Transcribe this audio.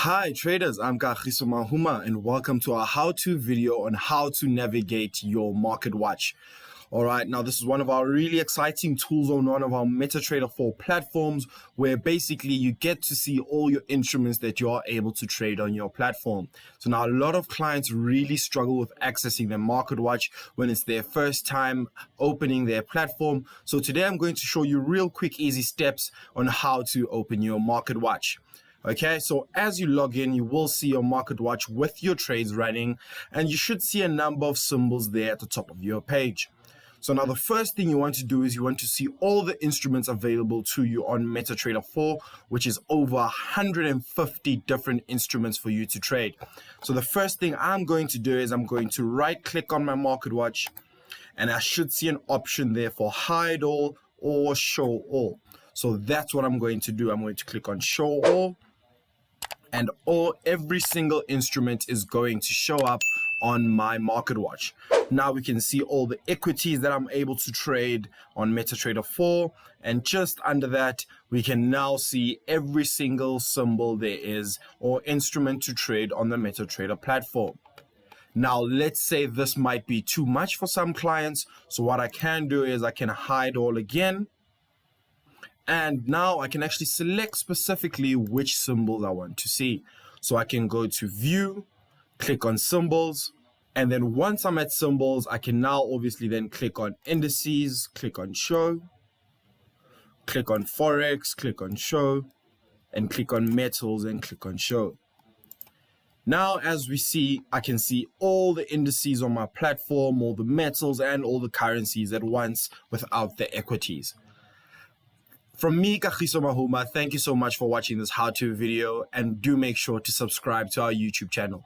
Hi traders, I'm Kagiso Mahuma and welcome to our how-to video on how to navigate your market watch. Alright, now this is one of our really exciting tools on one of our MetaTrader 4 platforms where basically you get to see all your instruments that you are able to trade on your platform. So now a lot of clients really struggle with accessing their market watch when it's their first time opening their platform. So today I'm going to show you real quick easy steps on how to open your market watch. Okay, so as you log in, you will see your market watch with your trades running, and you should see a number of symbols there at the top of your page. So now the first thing you want to do is you want to see all the instruments available to you on MetaTrader 4, which is over 150 different instruments for you to trade. So the first thing I'm going to do is I'm going to right click on my market watch, and I should see an option there for hide all or show all. So that's what I'm going to do. I'm going to click on show all. And every single instrument is going to show up on my market watch. Now we can see all the equities that I'm able to trade on MetaTrader 4, and just under that we can now see every single symbol there is or instrument to trade on the MetaTrader platform. Now let's say this might be too much for some clients, so what I can do is I can hide all again. And now I can actually select specifically which symbols I want to see. So I can go to view, click on symbols, and then once I'm at symbols, I can now obviously then click on indices, click on show, click on Forex, click on show, and click on metals and click on show. Now, as we see, I can see all the indices on my platform, all the metals and all the currencies at once without the equities. From me, Kagiso Mahuma, thank you so much for watching this how-to video, and do make sure to subscribe to our YouTube channel.